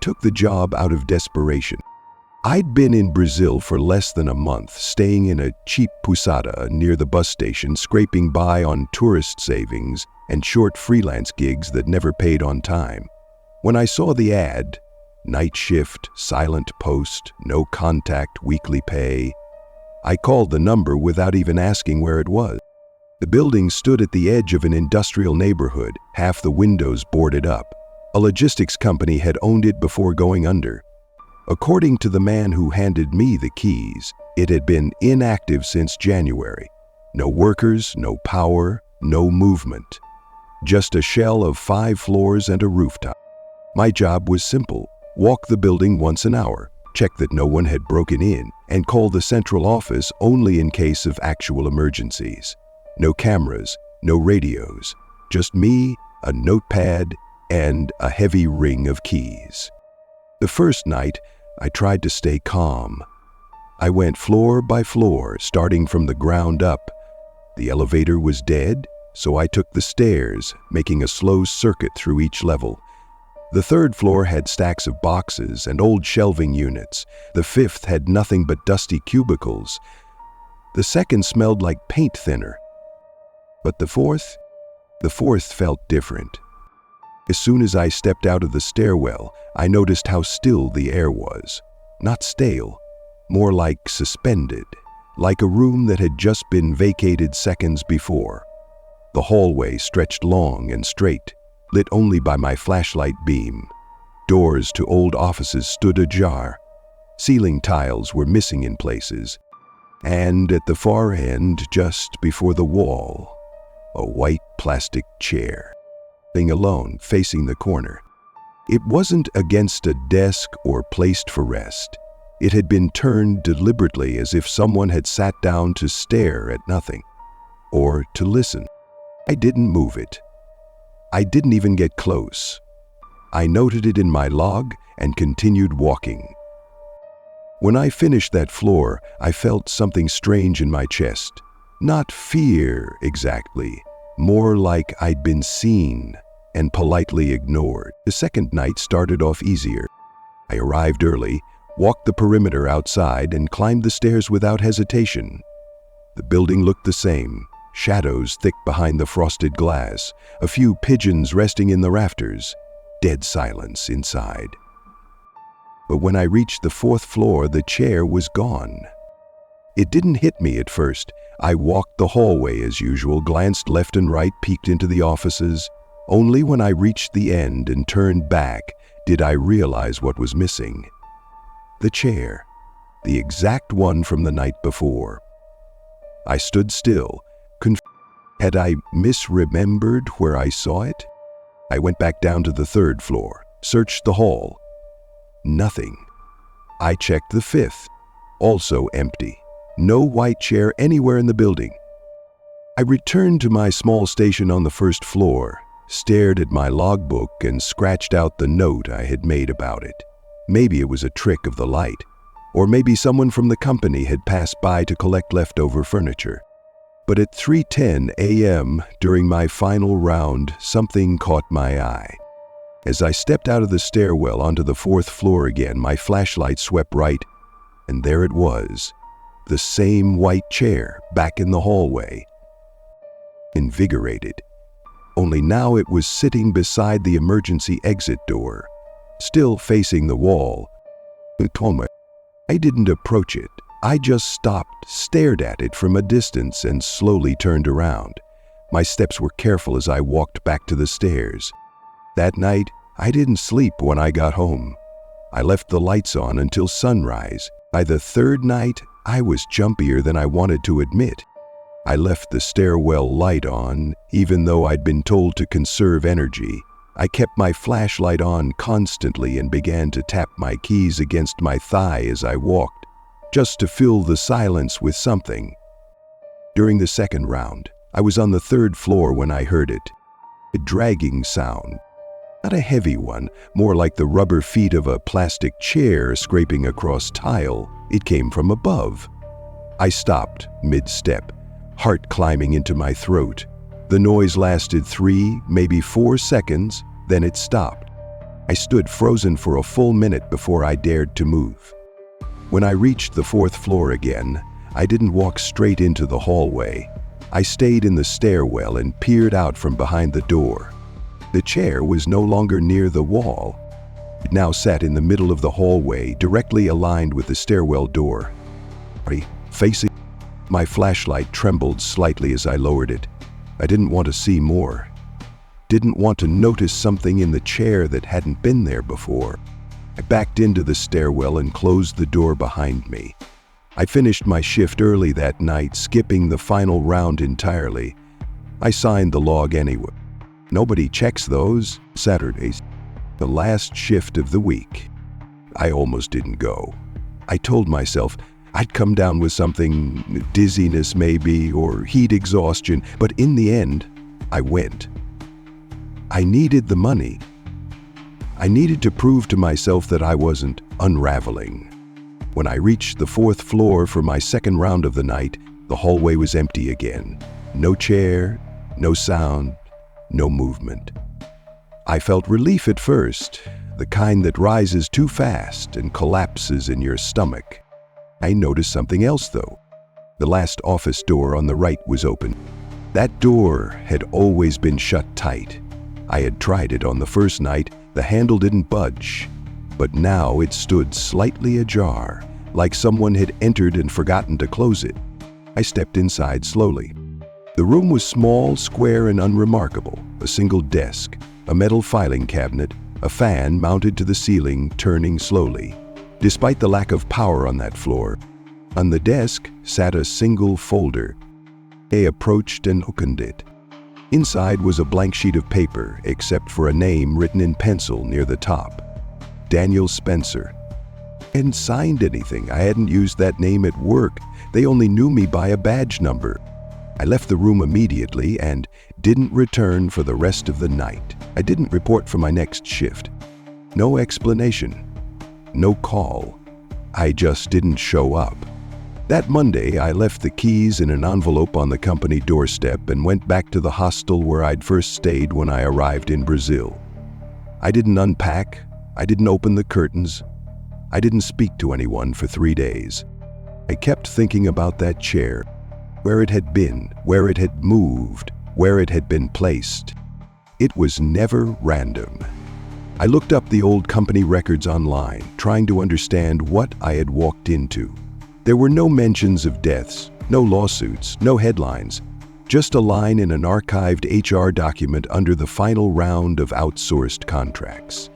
took the job out of desperation. I'd been in Brazil for less than a month, staying in a cheap pousada near the bus station, scraping by on tourist savings and short freelance gigs that never paid on time. When I saw the ad, night shift, silent post, no contact, weekly pay, I called the number without even asking where it was. The building stood at the edge of an industrial neighborhood, half the windows boarded up. A logistics company had owned it before going under. According to the man who handed me the keys, it had been inactive since January. No workers, no power, no movement. Just a shell of 5 floors and a rooftop. My job was simple: walk the building once an hour, check that no one had broken in, and call the central office only in case of actual emergencies. No cameras, no radios, just me, a notepad, and a heavy ring of keys. The first night, I tried to stay calm. I went floor by floor, starting from the ground up. The elevator was dead, so I took the stairs, making a slow circuit through each level. The 3rd floor had stacks of boxes and old shelving units. The 5th had nothing but dusty cubicles. The 2nd smelled like paint thinner. But the 4th felt different. As soon as I stepped out of the stairwell, I noticed how still the air was. Not stale, more like suspended, like a room that had just been vacated seconds before. The hallway stretched long and straight, lit only by my flashlight beam. Doors to old offices stood ajar. Ceiling tiles were missing in places. And at the far end, just before the wall, a white plastic chair, sitting alone, facing the corner. It wasn't against a desk or placed for rest. It had been turned deliberately, as if someone had sat down to stare at nothing, or to listen. I didn't move it. I didn't even get close. I noted it in my log and continued walking. When I finished that floor, I felt something strange in my chest. Not fear exactly, more like I'd been seen and politely ignored. The second night started off easier. I arrived early, walked the perimeter outside, and climbed the stairs without hesitation. The building looked the same, shadows thick behind the frosted glass, a few pigeons resting in the rafters, dead silence inside. But when I reached the 4th floor, the chair was gone. It didn't hit me at first. I walked the hallway as usual, glanced left and right, peeked into the offices. Only when I reached the end and turned back did I realize what was missing. The chair, the exact one from the night before. I stood still, confused. Had I misremembered where I saw it? I went back down to the 3rd floor, searched the hall. Nothing. I checked the 5th, also empty. No white chair anywhere in the building. I returned to my small station on the 1st floor, stared at my logbook, and scratched out the note I had made about it. Maybe it was a trick of the light, or maybe someone from the company had passed by to collect leftover furniture. But at 3:10 a.m., during my final round, something caught my eye. As I stepped out of the stairwell onto the 4th floor again, my flashlight swept right, and there it was, the same white chair back in the hallway. Invigorated. Only now it was sitting beside the emergency exit door, still facing the wall. I didn't approach it. I just stopped, stared at it from a distance, and slowly turned around. My steps were careful as I walked back to the stairs. That night, I didn't sleep when I got home. I left the lights on until sunrise. By the 3rd night, I was jumpier than I wanted to admit. I left the stairwell light on, even though I'd been told to conserve energy. I kept my flashlight on constantly and began to tap my keys against my thigh as I walked, just to fill the silence with something. During the 2nd round, I was on the 3rd floor when I heard it. A dragging sound. Not a heavy one, more like the rubber feet of a plastic chair scraping across tile. It came from above. I stopped mid-step, heart climbing into my throat. The noise lasted 3, maybe 4 seconds, then it stopped. I stood frozen for a full minute before I dared to move. When I reached the fourth floor again, I didn't walk straight into the hallway. I stayed in the stairwell and peered out from behind the door. The chair was no longer near the wall. It now sat in the middle of the hallway, directly aligned with the stairwell door. Facing my flashlight trembled slightly as I lowered it. I didn't want to see more. Didn't want to notice something in the chair that hadn't been there before. I backed into the stairwell and closed the door behind me. I finished my shift early that night, skipping the final round entirely. I signed the log anyway. Nobody checks those. Saturdays, the last shift of the week. I almost didn't go. I told myself I'd come down with something, dizziness maybe, or heat exhaustion, but in the end, I went. I needed the money. I needed to prove to myself that I wasn't unraveling. When I reached the fourth floor for my second round of the night, the hallway was empty again. No chair, no sound, no movement. I felt relief at first, the kind that rises too fast and collapses in your stomach. I noticed something else though. The last office door on the right was open. That door had always been shut tight. I had tried it on the first night, the handle didn't budge, but now it stood slightly ajar, like someone had entered and forgotten to close it. I stepped inside slowly. The room was small, square, and unremarkable. A single desk, a metal filing cabinet, a fan mounted to the ceiling, turning slowly. Despite the lack of power on that floor, on the desk sat a single folder. I approached and opened it. Inside was a blank sheet of paper, except for a name written in pencil near the top. Daniel Spencer. I hadn't signed anything. I hadn't used that name at work. They only knew me by a badge number. I left the room immediately and didn't return for the rest of the night. I didn't report for my next shift. No explanation. No call. I just didn't show up. That Monday, I left the keys in an envelope on the company doorstep and went back to the hostel where I'd first stayed when I arrived in Brazil. I didn't unpack. I didn't open the curtains. I didn't speak to anyone for 3 days. I kept thinking about that chair, where it had been, where it had moved, where it had been placed. It was never random. I looked up the old company records online, trying to understand what I had walked into. There were no mentions of deaths, no lawsuits, no headlines, just a line in an archived HR document under the final round of outsourced contracts.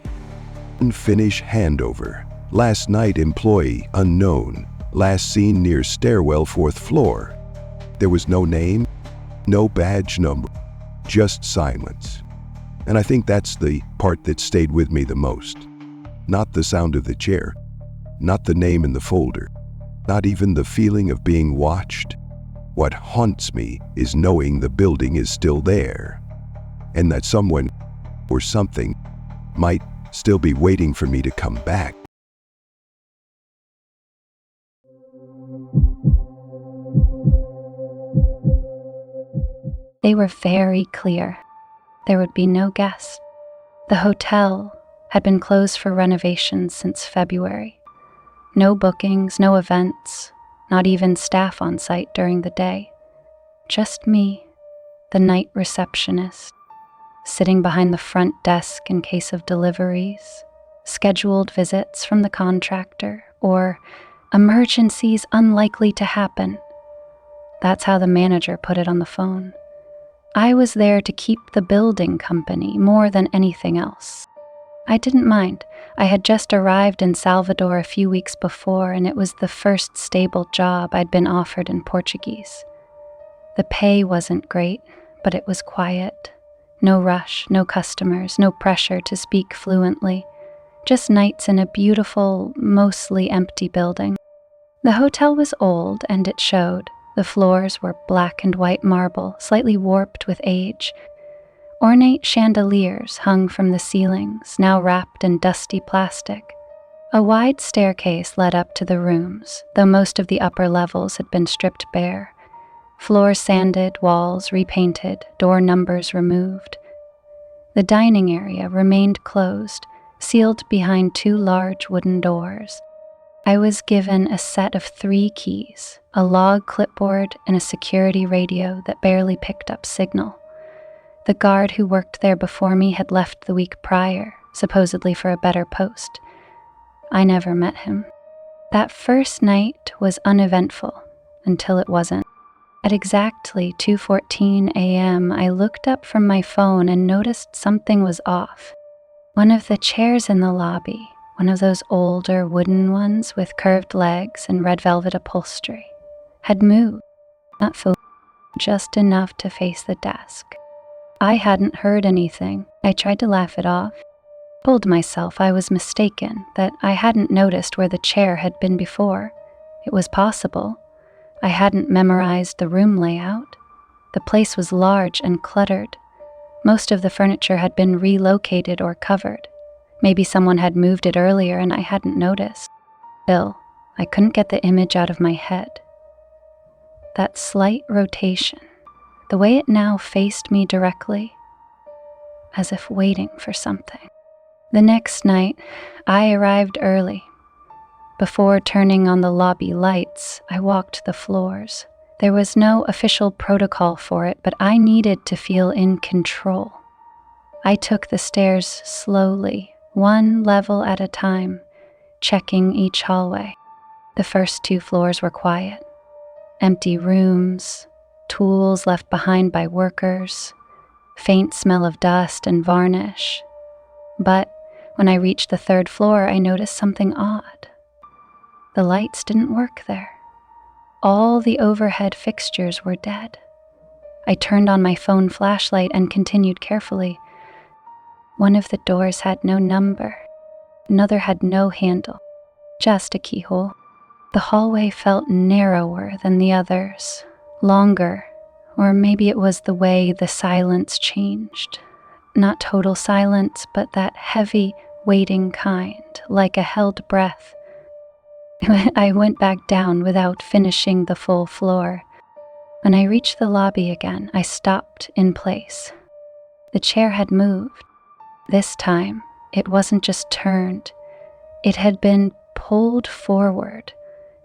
Unfinished handover. Last night employee unknown. Last seen near stairwell 4th floor. There was no name, no badge number, just silence. And I think that's the part that stayed with me the most. Not the sound of the chair, not the name in the folder, not even the feeling of being watched. What haunts me is knowing the building is still there, and that someone or something might still be waiting for me to come back. They were very clear. There would be no guests. The hotel had been closed for renovations since February. No bookings, no events, not even staff on site during the day. Just me, the night receptionist, sitting behind the front desk in case of deliveries, scheduled visits from the contractor, or emergencies unlikely to happen. That's how the manager put it on the phone. I was there to keep the building company more than anything else. I didn't mind. I had just arrived in Salvador a few weeks before, and it was the first stable job I'd been offered in Portuguese. The pay wasn't great, but it was quiet. No rush, no customers, no pressure to speak fluently. Just nights in a beautiful, mostly empty building. The hotel was old, and it showed. The floors were black and white marble, slightly warped with age. Ornate chandeliers hung from the ceilings, now wrapped in dusty plastic. A wide staircase led up to the rooms, though most of the upper levels had been stripped bare. Floors sanded, walls repainted, door numbers removed. The dining area remained closed, sealed behind 2 large wooden doors. I was given a set of 3 keys, a log clipboard, and a security radio that barely picked up signal. The guard who worked there before me had left the week prior, supposedly for a better post. I never met him. That first night was uneventful until it wasn't. At exactly 2:14 a.m., I looked up from my phone and noticed something was off. One of the chairs in the lobby, one of those older wooden ones with curved legs and red velvet upholstery, had moved, not fully, just enough to face the desk. I hadn't heard anything. I tried to laugh it off, told myself I was mistaken, that I hadn't noticed where the chair had been before. It was possible. I hadn't memorized the room layout. The place was large and cluttered. Most of the furniture had been relocated or covered. Maybe someone had moved it earlier and I hadn't noticed. Still, I couldn't get the image out of my head. That slight rotation, the way it now faced me directly, as if waiting for something. The next night, I arrived early. Before turning on the lobby lights, I walked the floors. There was no official protocol for it, but I needed to feel in control. I took the stairs slowly, 1 level at a time, checking each hallway. The first 2 floors were quiet. Empty rooms, tools left behind by workers, faint smell of dust and varnish. But when I reached the 3rd floor, I noticed something odd. The lights didn't work there. All the overhead fixtures were dead. I turned on my phone flashlight and continued carefully. One of the doors had no number. Another had no handle, just a keyhole. The hallway felt narrower than the others, longer, or maybe it was the way the silence changed. Not total silence, but that heavy, waiting kind, like a held breath. I went back down without finishing the full floor. When I reached the lobby again, I stopped in place. The chair had moved. This time, it wasn't just turned. It had been pulled forward,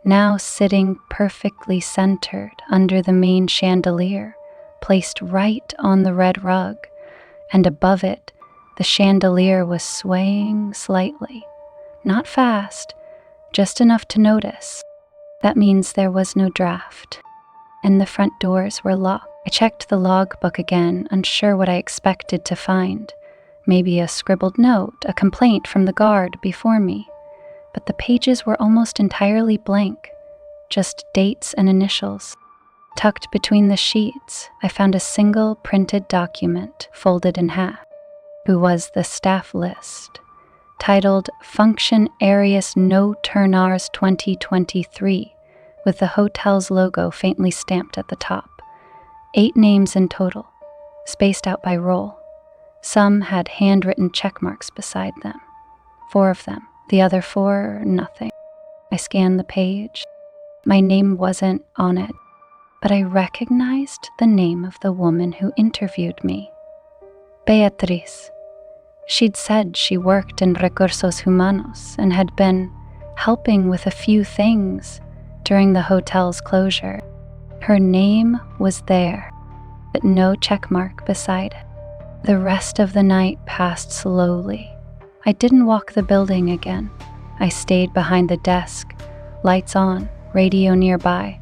now sitting perfectly centered under the main chandelier, placed right on the red rug, and above it, the chandelier was swaying slightly. Not fast, just enough to notice. That means there was no draft, and the front doors were locked. I checked the logbook again, unsure what I expected to find. Maybe a scribbled note, a complaint from the guard before me. But the pages were almost entirely blank, just dates and initials. Tucked between the sheets, I found a single printed document folded in half. Who was the staff list, titled Function Arius No Turnars 2023, with the hotel's logo faintly stamped at the top. 8 names in total, spaced out by role. Some had handwritten check marks beside them. 4 of them, the other 4, nothing. I scanned the page. My name wasn't on it, but I recognized the name of the woman who interviewed me. Beatriz. She'd said she worked in Recursos Humanos and had been helping with a few things during the hotel's closure. Her name was there, but no checkmark beside it. The rest of the night passed slowly. I didn't walk the building again. I stayed behind the desk, lights on, radio nearby.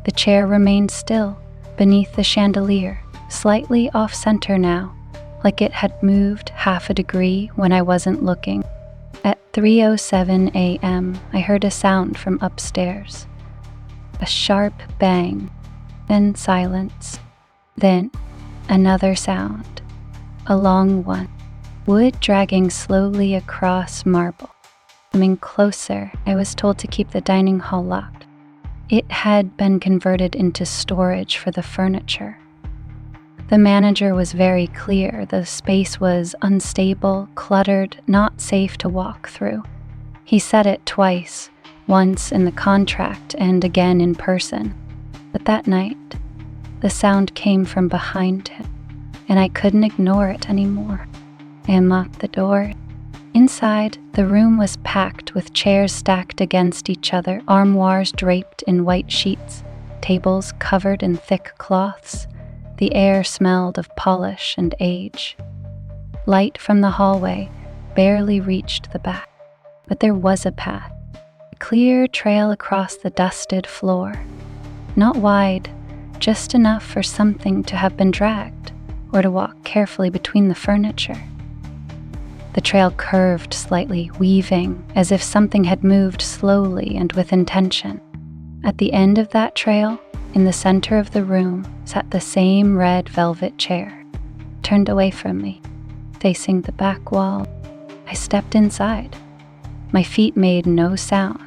The chair remained still, beneath the chandelier, slightly off-center now, like it had moved half a degree when I wasn't looking. At 3:07 a.m., I heard a sound from upstairs. A sharp bang, then silence, then another sound, a long one, wood dragging slowly across marble. Coming closer, I was told to keep the dining hall locked. It had been converted into storage for the furniture. The manager was very clear. The space was unstable, cluttered, not safe to walk through. He said it twice, once in the contract and again in person. But that night, the sound came from behind him, and I couldn't ignore it anymore. I unlocked the door, Inside, the room was packed with chairs stacked against each other, armoires draped in white sheets, tables covered in thick cloths. The air smelled of polish and age. Light from the hallway barely reached the back, but there was a path, a clear trail across the dusted floor. Not wide, just enough for something to have been dragged, or to walk carefully between the furniture. The trail curved slightly, weaving, as if something had moved slowly and with intention. At the end of that trail, in the center of the room, sat the same red velvet chair, turned away from me, facing the back wall. I stepped inside. My feet made no sound.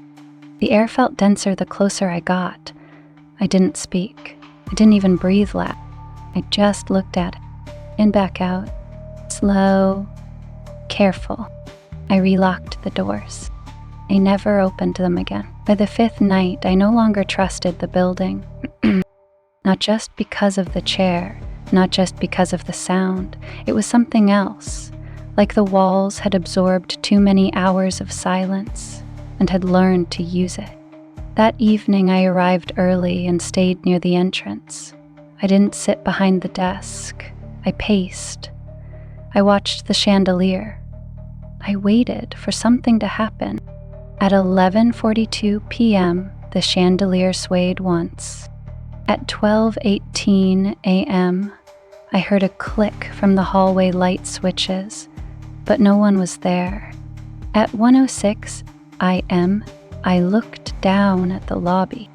The air felt denser the closer I got. I didn't speak. I didn't even breathe loud. I just looked at it, and back out. Slow, careful. I relocked the doors. I never opened them again. By the fifth night, I no longer trusted the building. Not just because of the chair, not just because of the sound. It was something else, like the walls had absorbed too many hours of silence and had learned to use it. That evening, I arrived early and stayed near the entrance. I didn't sit behind the desk. I paced. I watched the chandelier. I waited for something to happen. At 11:42 p.m., the chandelier swayed once. At 12:18 a.m., I heard a click from the hallway light switches, but no one was there. At 1:06 a.m., I looked down at the lobby.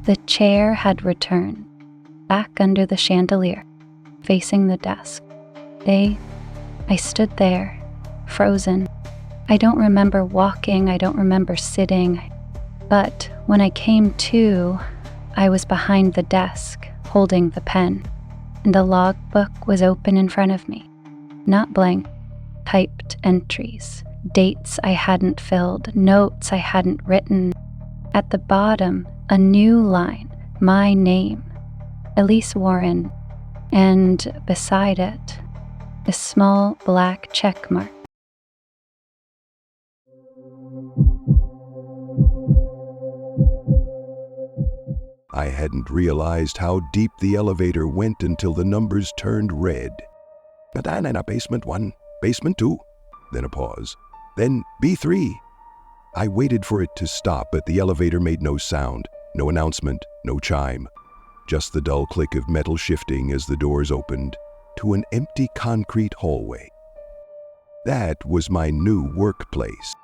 The chair had returned, back under the chandelier, facing the desk. I stood there, frozen. I don't remember walking, I don't remember sitting, but when I came to, I was behind the desk, holding the pen, and the logbook was open in front of me. Not blank, typed entries, dates I hadn't filled, notes I hadn't written. At the bottom, a new line, my name, Elise Warren, and beside it, a small black check mark. I hadn't realized how deep the elevator went until the numbers turned red. Basement 1, basement 2, then a pause, then B3. I waited for it to stop, but the elevator made no sound, no announcement, no chime. Just the dull click of metal shifting as the doors opened to an empty concrete hallway. That was my new workplace.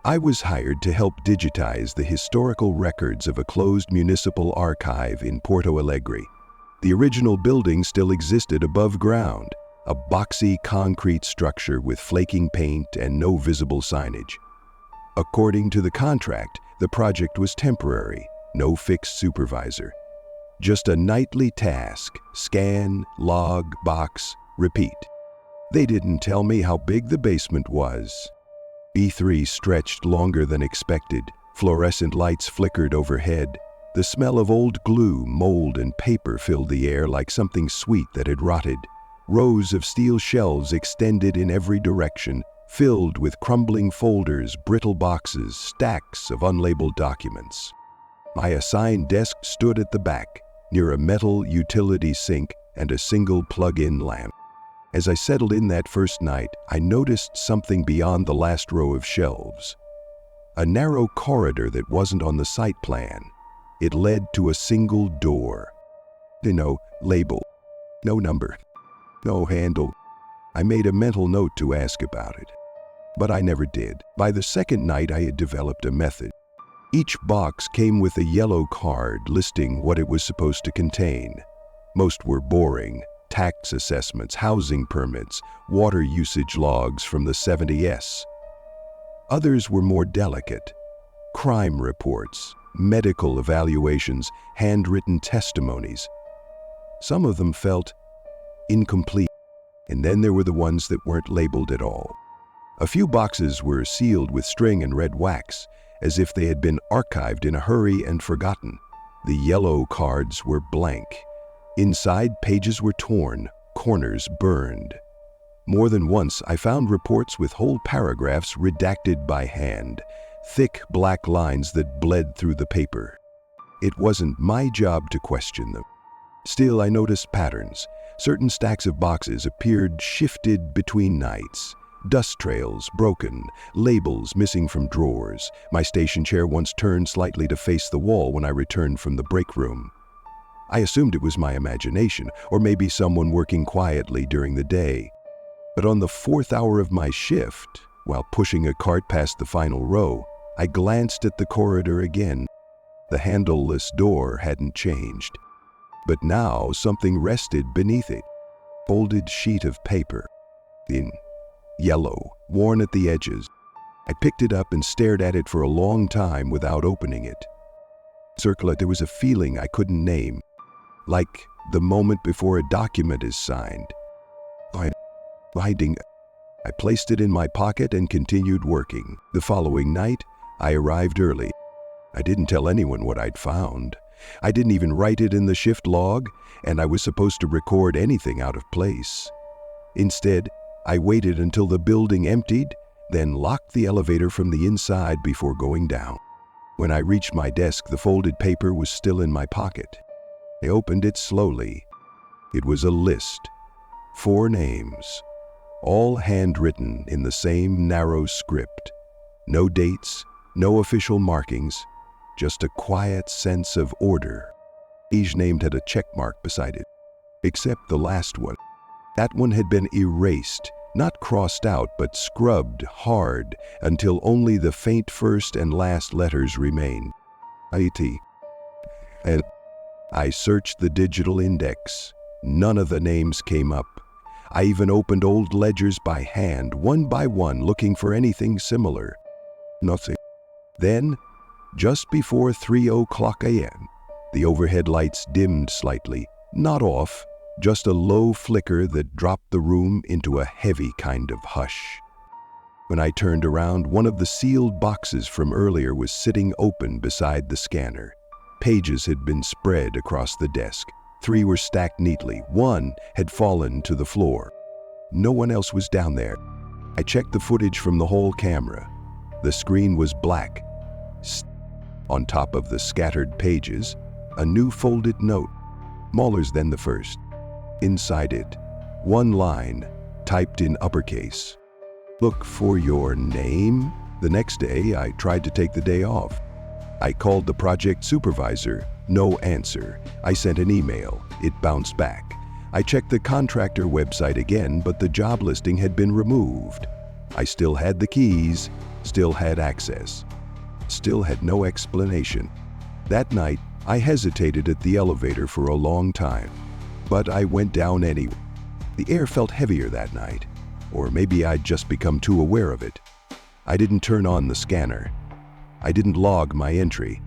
I was hired to help digitize the historical records of a closed municipal archive in Porto Alegre. The original building still existed above ground, a boxy concrete structure with flaking paint and no visible signage. According to the contract, the project was temporary, no fixed supervisor. Just a nightly task: scan, log, box, repeat. They didn't tell me how big the basement was. B3 stretched longer than expected. Fluorescent lights flickered overhead. The smell of old glue, mold, and paper filled the air like something sweet that had rotted. Rows of steel shelves extended in every direction, filled with crumbling folders, brittle boxes, stacks of unlabeled documents. My assigned desk stood at the back, near a metal utility sink and a single plug-in lamp. As I settled in that first night, I noticed something beyond the last row of shelves. A narrow corridor that wasn't on the site plan. It led to a single door. No label, no number, no handle. I made a mental note to ask about it, but I never did. By the second night, I had developed a method. Each box came with a yellow card listing what it was supposed to contain. Most were boring: tax assessments, housing permits, water usage logs from the 70S. Others were more delicate: crime reports, medical evaluations, handwritten testimonies. Some of them felt incomplete, and then there were the ones that weren't labeled at all. A few boxes were sealed with string and red wax, as if they had been archived in a hurry and forgotten. The yellow cards were blank. Inside, pages were torn, corners burned. More than once, I found reports with whole paragraphs redacted by hand, thick black lines that bled through the paper. It wasn't my job to question them. Still, I noticed patterns. Certain stacks of boxes appeared shifted between nights. Dust trails broken, labels missing from drawers. My station chair once turned slightly to face the wall when I returned from the break room. I assumed it was my imagination, or maybe someone working quietly during the day. But on the 4th hour of my shift, while pushing a cart past the final row, I glanced at the corridor again. The handleless door hadn't changed. But now something rested beneath it. Folded sheet of paper. Thin, yellow, worn at the edges. I picked it up and stared at it for a long time without opening it. Circlet, there was a feeling I couldn't name. Like the moment before a document is signed. I placed it in my pocket and continued working. The following night, I arrived early. I didn't tell anyone what I'd found. I didn't even write it in the shift log, and I was supposed to record anything out of place. Instead, I waited until the building emptied, then locked the elevator from the inside before going down. When I reached my desk, the folded paper was still in my pocket. I opened it slowly. It was a list. 4 names. All handwritten in the same narrow script. No dates, no official markings, just a quiet sense of order. Each name had a check mark beside it, except the last one. That one had been erased, not crossed out, but scrubbed hard until only the faint first and last letters remained. IT. And I searched the digital index. None of the names came up. I even opened old ledgers by hand, one by one, looking for anything similar. Nothing. Then, just before 3:00 a.m., the overhead lights dimmed slightly, not off, just a low flicker that dropped the room into a heavy kind of hush. When I turned around, one of the sealed boxes from earlier was sitting open beside the scanner. Pages had been spread across the desk. 3 were stacked neatly. 1 had fallen to the floor. No one else was down there. I checked the footage from the whole camera. The screen was black. On top of the scattered pages, a new folded note, smaller than the first. Inside it, 1 line, typed in uppercase. Look for your name? The next day, I tried to take the day off. I called the project supervisor. No answer. I sent an email. It bounced back. I checked the contractor website again, but the job listing had been removed. I still had the keys, still had access, still had no explanation. That night, I hesitated at the elevator for a long time, but I went down anyway. The air felt heavier that night, or maybe I'd just become too aware of it. I didn't turn on the scanner. I didn't log my entry.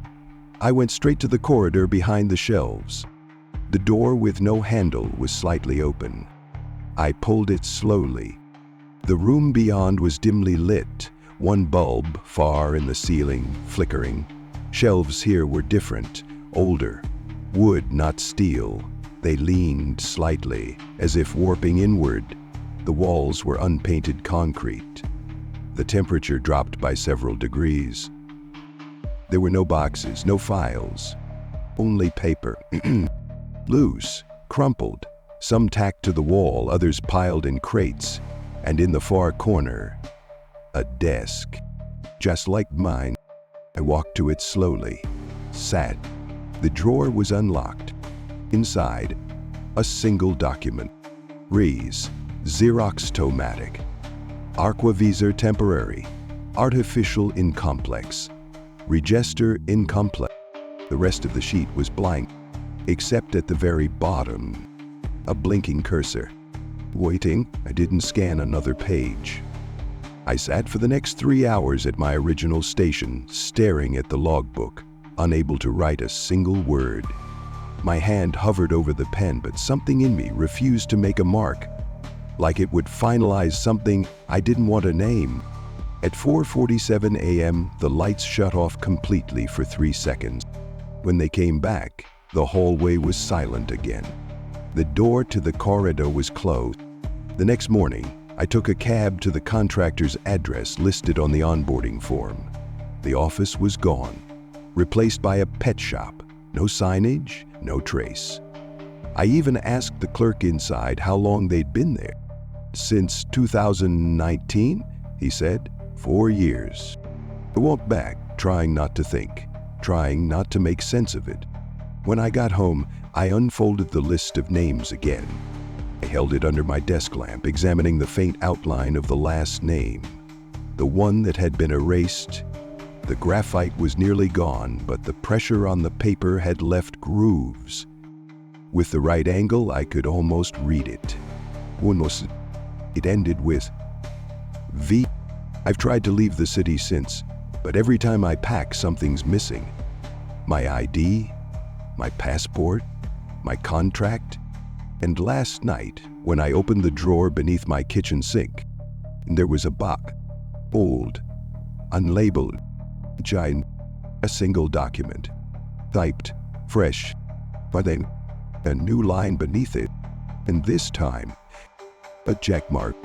I went straight to the corridor behind the shelves. The door with no handle was slightly open. I pulled it slowly. The room beyond was dimly lit, 1 bulb far in the ceiling, flickering. Shelves here were different, older. Wood, not steel. They leaned slightly, as if warping inward. The walls were unpainted concrete. The temperature dropped by several degrees. There were no boxes, no files, only paper. Loose, crumpled, some tacked to the wall, others piled in crates, and in the far corner, a desk, just like mine. I walked to it slowly, sat. The drawer was unlocked. Inside, a single document. Rees, Xerox-Tomatic, Aquavisor temporary, artificial incomplex, register incomplex. The rest of the sheet was blank, except at the very bottom, a blinking cursor. Waiting, I didn't scan another page. I sat for the next 3 hours at my original station, staring at the logbook, unable to write a single word. My hand hovered over the pen, but something in me refused to make a mark, like it would finalize something I didn't want to name. At 4:47 a.m., the lights shut off completely for 3 seconds. When they came back, the hallway was silent again. The door to the corridor was closed. The next morning, I took a cab to the contractor's address listed on the onboarding form. The office was gone, replaced by a pet shop. No signage, no trace. I even asked the clerk inside how long they'd been there. Since 2019, he said. 4 years. I walked back, trying not to think, trying not to make sense of it. When I got home, I unfolded the list of names again. I held it under my desk lamp, examining the faint outline of the last name. The one that had been erased. The graphite was nearly gone, but the pressure on the paper had left grooves. With the right angle, I could almost read it. It ended with V. I've tried to leave the city since, but every time I pack, something's missing. My ID, my passport, my contract. And last night, when I opened the drawer beneath my kitchen sink, there was a box, old, unlabeled, giant, a single document, typed, fresh, but then a new line beneath it, and this time, a check mark.